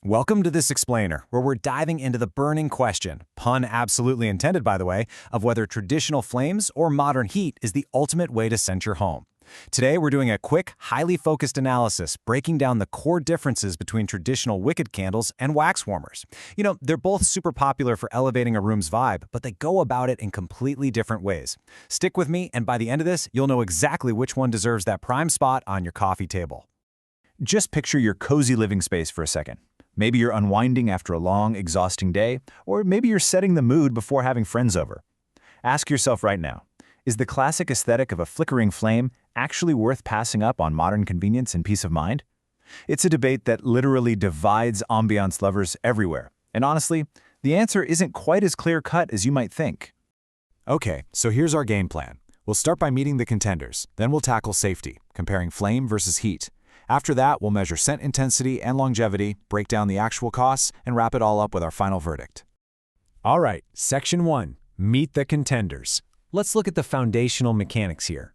Welcome to This Explainer, where we're diving into the burning question, pun absolutely intended by the way, of whether traditional flames or modern heat is the ultimate way to scent your home. Today we're doing a quick, highly focused analysis, breaking down the core differences between traditional wick candles and wax warmers. They're both super popular for elevating a room's vibe, but they go about it in completely different ways. Stick with me, and by the end of this, you'll know exactly which one deserves that prime spot on your coffee table. Just picture your cozy living space for a second. Maybe you're unwinding after a long, exhausting day, or maybe you're setting the mood before having friends over. Ask yourself right now, is the classic aesthetic of a flickering flame actually worth passing up on modern convenience and peace of mind? It's a debate that literally divides ambiance lovers everywhere, and honestly, the answer isn't quite as clear-cut as you might think. Okay, so here's our game plan. We'll start by meeting the contenders, then we'll tackle safety, comparing flame versus heat. After that, we'll measure scent intensity and longevity, break down the actual costs, and wrap it all up with our final verdict. All right, Section 1. Meet the contenders. Let's look at the foundational mechanics here.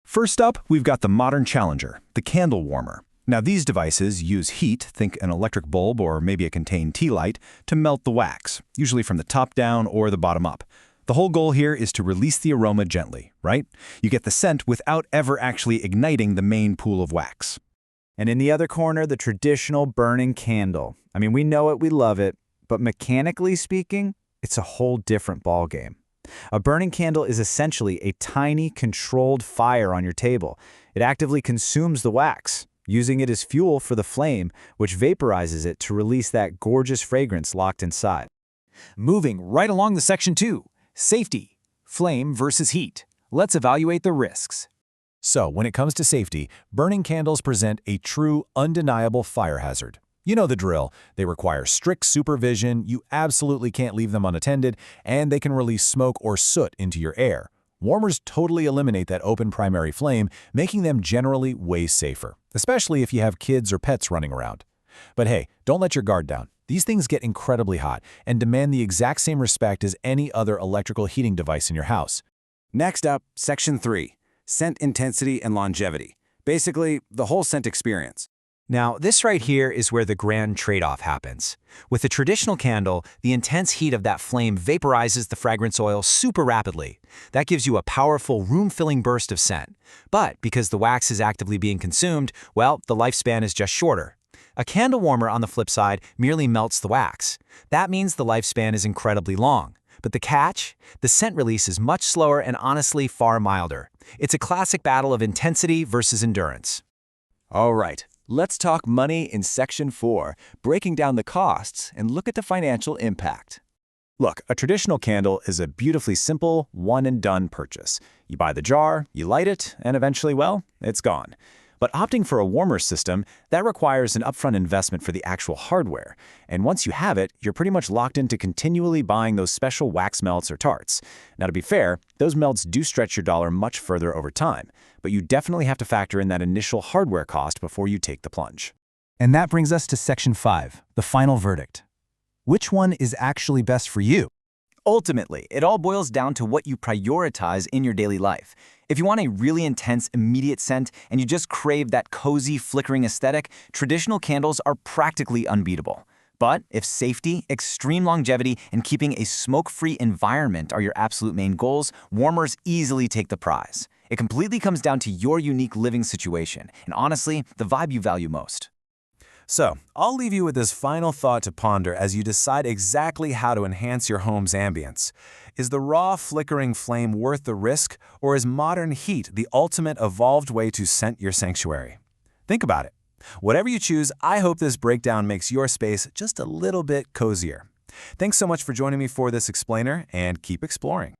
First up, we've got the modern challenger, the candle warmer. Now, these devices use heat, think an electric bulb or maybe a contained tea light, to melt the wax, usually from the top down or the bottom up. The whole goal here is to release the aroma gently, right? You get the scent without ever actually igniting the main pool of wax. And in the other corner, the traditional burning candle. I mean, we know it, we love it, but mechanically speaking, it's a whole different ballgame. A burning candle is essentially a tiny, controlled fire on your table. It actively consumes the wax, using it as fuel for the flame, which vaporizes it to release that gorgeous fragrance locked inside. Moving right along to Section 2, safety, flame versus heat. Let's evaluate the risks. So, when it comes to safety, burning candles present a true, undeniable fire hazard. You know the drill. They require strict supervision, you absolutely can't leave them unattended, and they can release smoke or soot into your air. Warmers totally eliminate that open primary flame, making them generally way safer, especially if you have kids or pets running around. But hey, don't let your guard down. These things get incredibly hot and demand the exact same respect as any other electrical heating device in your house. Next up, Section 3. Scent intensity and longevity. Basically, the whole scent experience. Now, this right here is where the grand trade-off happens. With a traditional candle, the intense heat of that flame vaporizes the fragrance oil super rapidly. That gives you a powerful, room-filling burst of scent. But because the wax is actively being consumed, well, the lifespan is just shorter. A candle warmer, on the flip side, merely melts the wax. That means the lifespan is incredibly long. But the catch? The scent release is much slower and honestly far milder. It's a classic battle of intensity versus endurance. All right, let's talk money in Section 4, breaking down the costs and look at the financial impact. Look, a traditional candle is a beautifully simple, one-and-done purchase. You buy the jar, you light it, and eventually, well, it's gone. But opting for a warmer system, that requires an upfront investment for the actual hardware. And once you have it, you're pretty much locked into continually buying those special wax melts or tarts. Now, to be fair, those melts do stretch your dollar much further over time, but you definitely have to factor in that initial hardware cost before you take the plunge. And that brings us to Section 5, the final verdict. Which one is actually best for you? Ultimately, it all boils down to what you prioritize in your daily life. If you want a really intense, immediate scent and you just crave that cozy, flickering aesthetic, traditional candles are practically unbeatable. But if safety, extreme longevity, and keeping a smoke-free environment are your absolute main goals, warmers easily take the prize. It completely comes down to your unique living situation, and honestly, the vibe you value most. So, I'll leave you with this final thought to ponder as you decide exactly how to enhance your home's ambience. Is the raw, flickering flame worth the risk, or is modern heat the ultimate evolved way to scent your sanctuary? Think about it. Whatever you choose, I hope this breakdown makes your space just a little bit cozier. Thanks so much for joining me for this explainer, and keep exploring.